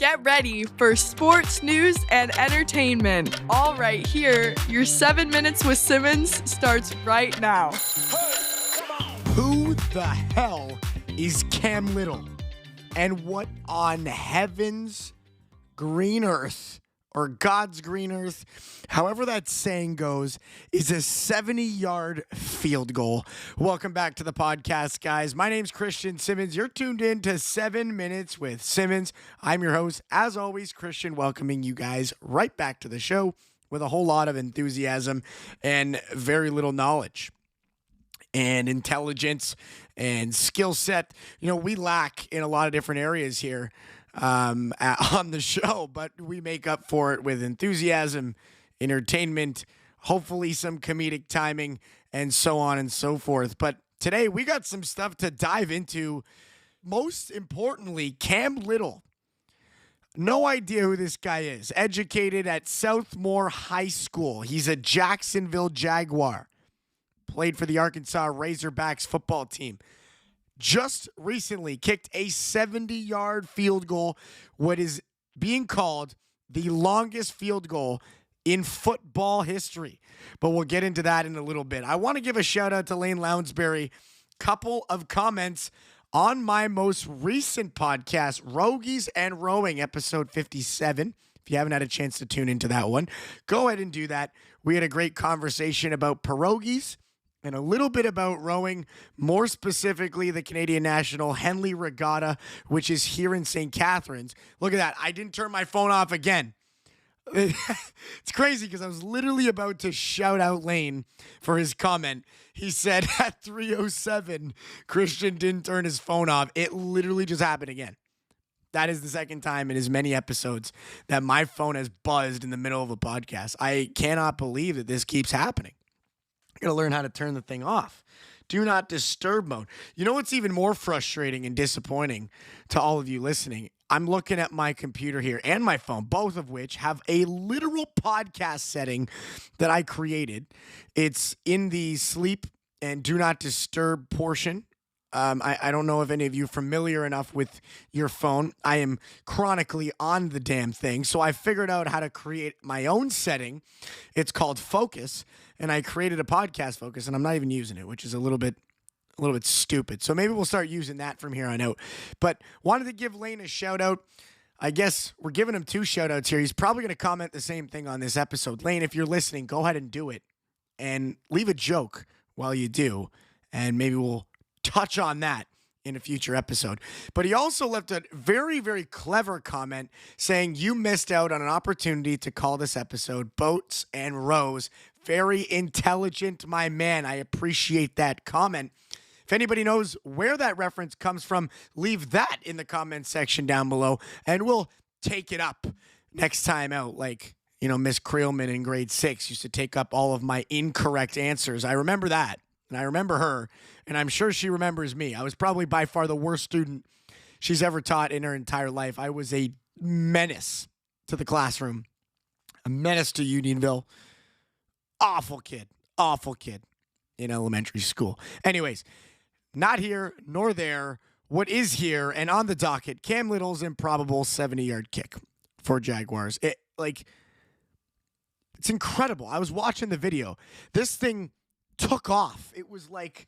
Get ready for sports news and entertainment. All right, here, your 7 minutes with Simmons starts right now. Who the hell is Cam Little? And what on heaven's green earth, or God's green earth, however that saying goes, is a 70-yard field goal? Welcome back to the podcast, guys. My name's Christian Simmons. You're tuned in to 7 Minutes with Simmons. I'm your host, as always, Christian, welcoming you guys right back to the show with a whole lot of enthusiasm and very little knowledge and intelligence and skill set. You know, we lack in a lot of different areas here on the show, but we make up for it with enthusiasm, entertainment, hopefully some comedic timing, and so on and so forth. But today we got some stuff to dive into. Most importantly, Cam Little. No idea who this guy is. Educated at Southmore High School. He's a Jacksonville Jaguar. Played for the Arkansas Razorbacks football team. Just recently kicked a 70-yard field goal, what is being called the longest field goal in football history. But we'll get into that in a little bit. I want to give a shout out to Lane Lounsbury. Couple of comments on my most recent podcast, Rogies and Rowing, episode 57. If you haven't had a chance to tune into that one, go ahead and do that. We had a great conversation about pierogies and a little bit about rowing, more specifically the Canadian National Henley Regatta, which is here in St. Catharines. Look at that. I didn't turn my phone off again. It's crazy because I was literally about to shout out Lane for his comment. He said at 3:07, Christian didn't turn his phone off. It literally just happened again. That is the second time in as many episodes that my phone has buzzed in the middle of a podcast. I cannot believe that this keeps happening. I gotta learn how to turn the thing off. Do not disturb mode. You know what's even more frustrating and disappointing to all of you listening? I'm looking at my computer here and my phone, both of which have a literal podcast setting that I created. It's in the sleep and do not disturb portion. I don't know if any of you are familiar enough with your phone. I am chronically on the damn thing. So I figured out how to create my own setting. It's called Focus. And I created a podcast Focus, and I'm not even using it, which is a little bit stupid. So maybe we'll start using that from here on out. But wanted to give Lane a shout out. I guess we're giving him 2 shout outs here. He's probably going to comment the same thing on this episode. Lane, if you're listening, go ahead and do it. And leave a joke while you do. And maybe we'll touch on that in a future episode. But he also left a very, very clever comment saying you missed out on an opportunity to call this episode Boats and Rows. Very intelligent, my man. I appreciate that comment. If anybody knows where that reference comes from, leave that in the comment section down below, and we'll take it up next time out. Like, you know, Miss Creelman in grade 6 used to take up all of my incorrect answers. I remember that, and I remember her, and I'm sure she remembers me. I was probably by far the worst student she's ever taught in her entire life. I was a menace to the classroom, a menace to Unionville. Awful kid in elementary school. Anyways, not here nor there. What is here and on the docket, Cam Little's improbable 70-yard kick for Jaguars. It's incredible. I was watching the video. This thing took off. It was like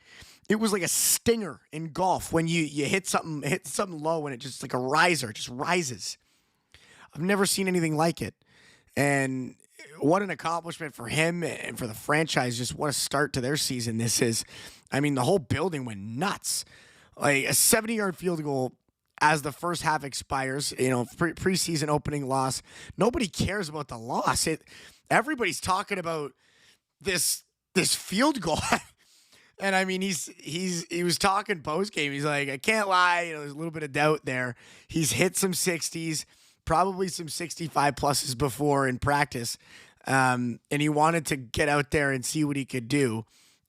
a stinger in golf when you hit something low and it just like a riser, it just rises. I've never seen anything like it. And what an accomplishment for him and for the franchise. Just what a start to their season this is. I mean, the whole building went nuts. Like a 70-yard field goal as the first half expires, you know, preseason opening loss. Nobody cares about the loss. Everybody's talking about this field goal. And I mean, he was talking post game. He's like, I can't lie. You know, there's a little bit of doubt there. He's hit some 60s. Probably some 65 pluses before in practice. And he wanted to get out there and see what he could do.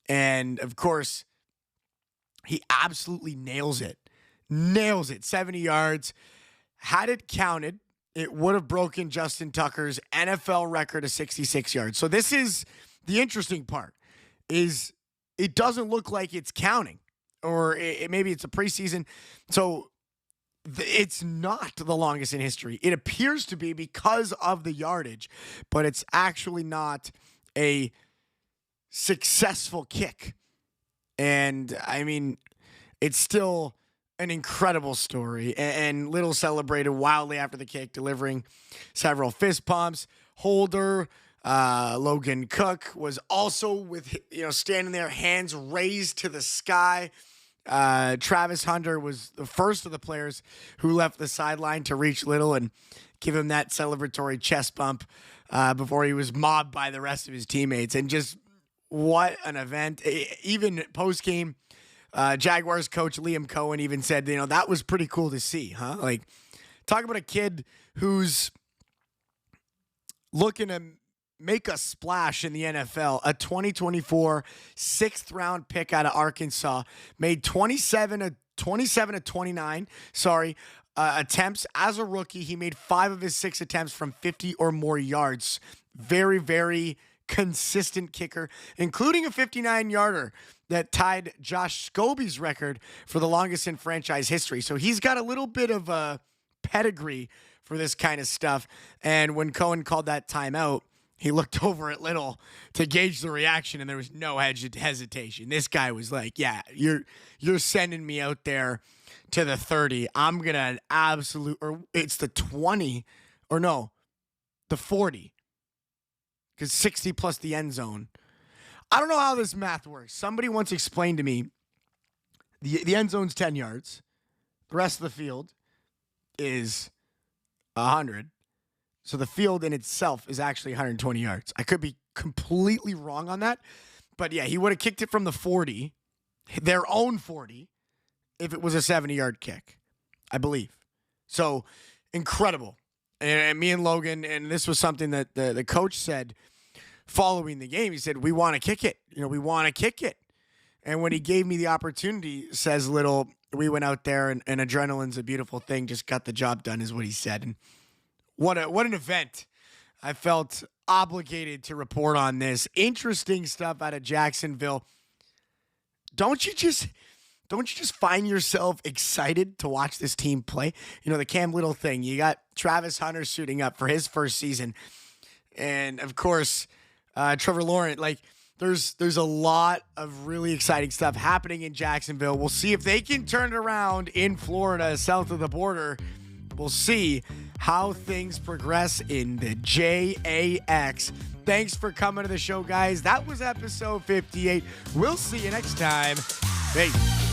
And of course, he absolutely nails it. 70 yards. Had it counted, it would have broken Justin Tucker's NFL record of 66 yards. So this is the interesting part, is it doesn't look like it's counting, or maybe it's a preseason. So It's not the longest in history. It appears to be because of the yardage, but it's actually not a successful kick. And I mean, it's still an incredible story. And Little celebrated wildly after the kick, delivering several fist pumps. Holder, Logan Cook was also with, standing there, hands raised to the sky. Travis Hunter was the first of the players who left the sideline to reach Little and give him that celebratory chest bump before he was mobbed by the rest of his teammates. And just what an event. Even post-game, Jaguars coach Liam Cohen even said, that was pretty cool to see, huh? Like, talk about a kid who's looking to make a splash in the NFL. A 2024 6th-round pick out of Arkansas made 27 of 29 attempts as a rookie. He made 5 of his 6 attempts from 50 or more yards. Very, very consistent kicker, including a 59-yarder that tied Josh Scobie's record for the longest in franchise history. So he's got a little bit of a pedigree for this kind of stuff. And when Cohen called that timeout, he looked over at Little to gauge the reaction, and there was no hesitation. This guy was like, yeah, you're sending me out there to the 30. I'm going to or it's the 20, or no, the 40, because 60 plus the end zone. I don't know how this math works. Somebody once explained to me the end zone's 10 yards. The rest of the field is 100. So the field in itself is actually 120 yards. I could be completely wrong on that. But yeah, he would have kicked it from the 40, their own 40, if it was a 70-yard kick, I believe. So incredible. And me and Logan, and this was something that the coach said following the game. He said, we want to kick it. We want to kick it. And when he gave me the opportunity, says Little, we went out there, and adrenaline's a beautiful thing. Just got the job done is what he said. And what an event. I felt obligated to report on this. Interesting stuff out of Jacksonville. Don't you just find yourself excited to watch this team play? The Cam Little thing. You got Travis Hunter suiting up for his first season. And, of course, Trevor Lawrence. Like, there's a lot of really exciting stuff happening in Jacksonville. We'll see if they can turn it around in Florida, south of the border. We'll see how things progress in the JAX. Thanks for coming to the show, guys. That was episode 58. We'll see you next time. Peace.